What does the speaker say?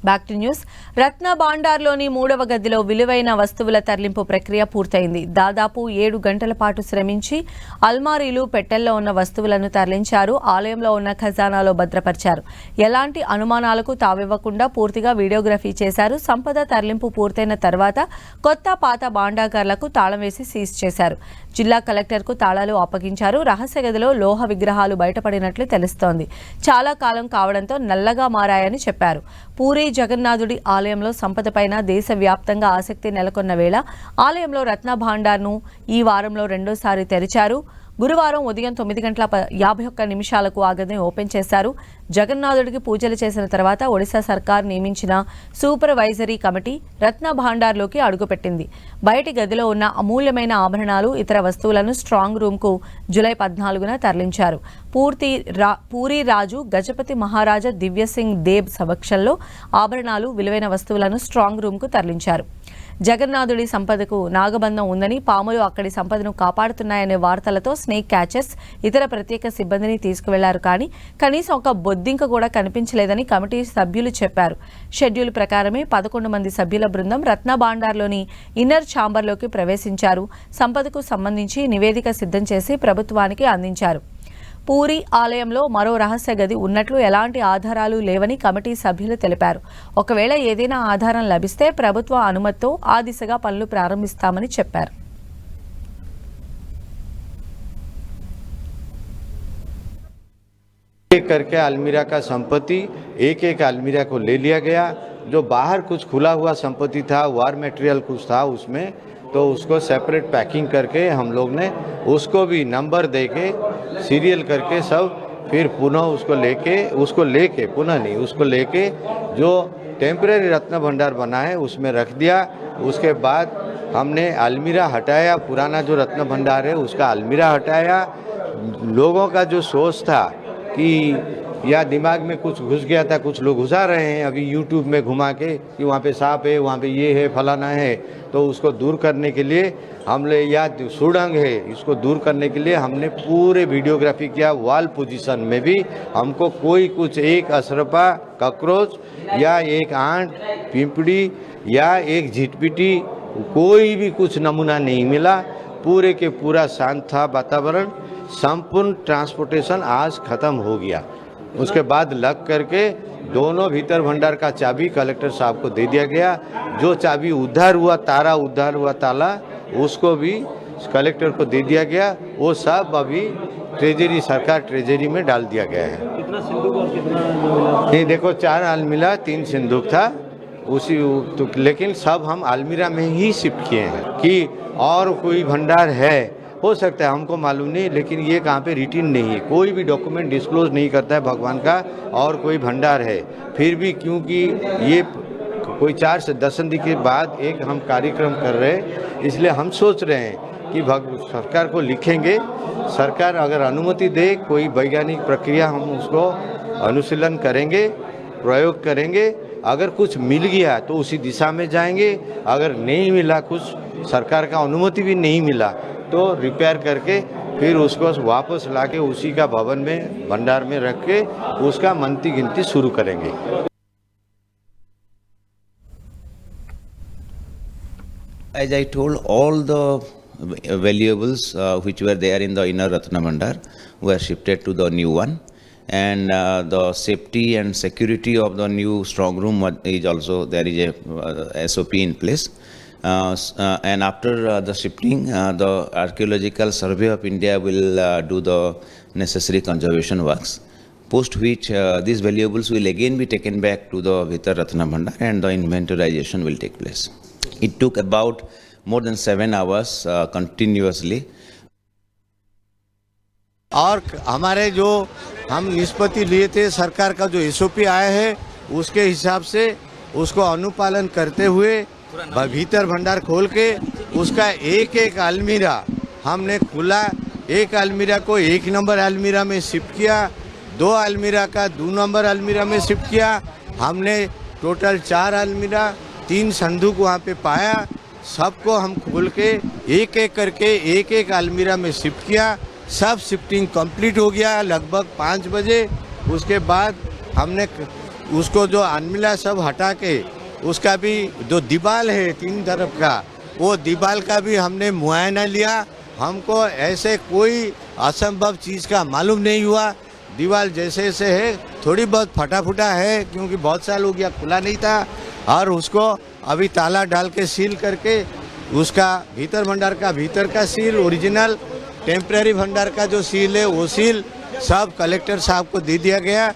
Back to news. Ratna భాండార్లోని 3వ గదిలో విలువైన వస్తువుల తరలింపు ప్రక్రియ పూర్తయింది. దాదాపు 7 గంటల పాటు శ్రమించి అల్మారీలు, పెట్టెల్లో ఉన్న వస్తువులను తరలించారు. ఆలయంలో ఉన్న ఖజానాలో భద్రపరిచారు. ఎలాంటి అనుమానాలకు తావివ్వకుండా పూర్తిగా వీడియోగ్రఫీ చేశారు. సంపద తరలింపు పూర్తయిన తర్వాత కొత్త, పాత భాండాగార్లకు తాళం వేసి సీజ్ చేశారు. జిల్లా కలెక్టర్కు తాళాలు అప్పగించారు. రహస్య గదిలో లోహ విగ్రహాలు బయటపడినట్లు తెలుస్తోంది. చాలా కాలం కావడంతో నల్లగా మారాయని చెప్పారు. పూరి జగన్నాథుడి ఆలయంలో సంపదపైన దేశవ్యాప్తంగా ఆసక్తి నెలకొన్న వేళ ఆలయంలో రత్న భాండార్ను ఈ వారంలో రెండోసారి తెరిచారు. గురువారం ఉదయం 9:51 ఆ గదిని ఓపెన్ చేశారు. జగన్నాథుడికి పూజలు చేసిన తర్వాత ఒడిశా సర్కార్ నియమించిన సూపర్వైజరీ కమిటీ రత్న భాండార్లోకి అడుగుపెట్టింది. బయటి గదిలో ఉన్న అమూల్యమైన ఆభరణాలు, ఇతర వస్తువులను స్ట్రాంగ్ రూమ్కు జూలై 14న తరలించారు. పూరి రాజు గజపతి మహారాజా దివ్యసింగ్ దేబ్ సమక్షంలో ఆభరణాలు, విలువైన వస్తువులను స్ట్రాంగ్ రూమ్కు తరలించారు. జగన్నాథుడి సంపదకు నాగబంధం ఉందని, పాములు అక్కడి సంపదను కాపాడుతున్నాయనే వార్తలతో స్నేక్ క్యాచెస్, ఇతర ప్రత్యేక సిబ్బందిని తీసుకువెళ్లారు. కానీ కనీసం ఒక బొద్దింక కూడా కనిపించలేదని కమిటీ సభ్యులు చెప్పారు. షెడ్యూల్ ప్రకారమే 11 మంది సభ్యుల బృందం రత్న భాండార్లోని ఇన్నర్ ఛాంబర్లోకి ప్రవేశించారు. సంపదకు సంబంధించి నివేదిక సిద్ధం చేసి ప్రభుత్వానికి అందించారు. పూరి ఆలయంలో మరో రహస్య గది ఉన్నట్లు ఎలాంటి ఆధారాలు లేవని కమిటీ సభ్యులు తెలిపారు. ఒకవేళ ఏదైనా ఆధారం లభిస్తే ప్రభుత్వ అనుమతితో ఆ దిశగా పనులు ప్రారంభిస్తామని చెప్పారు. करके अलमीरा का संपत्ति एक अलमीरा को ले लिया गया। जो बाहर कुछ खुला हुआ संपत्ति था, वार मटेरियल कुछ था उसमें, तो उसको सेपरेट पैकिंग करके हम लोग ने उसको भी नंबर दे के सीरियल करके सब फिर पुनः उसको लेके पुनः नहीं उसको लेके जो टेम्परेरी रत्न भंडार बना है उसमें रख दिया। उसके बाद हमने अलमीरा हटाया, पुराना जो रत्न भंडार है उसका अलमीरा हटाया। लोगों का जो सोच था कि या दिमाग में कुछ घुस गया था, कुछ लोग घुसा रहे हैं अभी यूट्यूब में घुमा के कि वहाँ पे सांप है, वहाँ पे ये है, फलाना है, तो उसको दूर करने के लिए हमने, या सुड़ंग है, इसको दूर करने के लिए हमने पूरे वीडियोग्राफी किया। वॉल पोजीशन में भी हमको कोई कुछ एक असरपा, कॉकरोच या एक आंट, पिंपड़ी या एक झिटपिटी, कोई भी कुछ नमूना नहीं मिला। पूरे के पूरा शांत था वातावरण। संपूर्ण ट्रांसपोर्टेशन आज खत्म हो गया। उसके बाद लग करके दोनों भीतर भंडार का चाबी कलेक्टर साहब को दे दिया गया। जो चाबी उद्धार हुआ ताला उसको भी कलेक्टर को दे दिया गया। वो सब अभी सरकार ट्रेजरी में डाल दिया गया है। कितना सिंदूक और कितना नहीं, देखो 4 अलमीरा 3 सिंदूक था उसी तो, लेकिन सब हम अलमीरा में ही शिफ्ट किए हैं। कि और कोई भंडार है हो सकता है, हमको मालूम नहीं, लेकिन ये कहाँ पे रिटीन नहीं है, कोई भी डॉक्यूमेंट डिस्क्लोज नहीं करता है भगवान का। और कोई भंडार है फिर भी, क्योंकि ये कोई 4 से 10 संधि के बाद एक हम कार्यक्रम कर रहे हैं, इसलिए हम सोच रहे हैं कि सरकार को लिखेंगे। सरकार अगर अनुमति दे, कोई वैज्ञानिक प्रक्रिया हम उसको अनुशीलन करेंगे, प्रयोग करेंगे। अगर कुछ मिल गया तो उसी दिशा में जाएंगे। अगर नहीं मिला, कुछ सरकार का अनुमति भी नहीं मिला, तो रिपेयर करके फिर उसको वापस लाके उसी का भवन में भंडार में रख के उसका मनती गिनती शुरू करेंगे। As I told, all the valuables which were there in the inner Ratna Bhandar were shifted to the new one, and the safety and security of the new strong room is also, there is a SOP in place. And after the shifting, the Archaeological Survey of India will do the necessary conservation works, post which these valuables will again be taken back to the Bhitar Ratna Bhandar and the inventorization will take place. It took about more than 7 hours continuously. और हमारे जो हम निष्पत्ति लिए थे, सरकार का जो SOP आया है उसके हिसाब से उसको अनुपालन करते हुए भीतर भंडार खोल के उसका एक अलमीरा हमने खुला। एक अलमीरा को 1 नंबर अलमीरा में शिफ्ट किया, 2 अलमीरा का 2 नंबर अलमीरा में शिफ्ट किया। हमने टोटल 4 अलमीरा 3 संदूक वहाँ पे पाया। सबको हम खोल के एक करके एक अलमीरा में शिफ्ट किया। सब शिफ्टिंग कंप्लीट हो गया लगभग 5 बजे। उसके बाद हमने उसको जो अलमीरा सब हटा के उसका भी जो दीवार है 3 तरफ का, वो दीवार का भी हमने मुआयना लिया। हमको ऐसे कोई असंभव चीज़ का मालूम नहीं हुआ। दीवार जैसे जैसे है, थोड़ी बहुत फटा फुटा है क्योंकि बहुत साल हो गया खुला नहीं था, और उसको अभी ताला डाल के सील करके उसका भीतर भंडार का भीतर का सील, ओरिजिनल टेम्परेरी भंडार का जो सील है वो सील सब कलेक्टर साहब को दे दिया गया।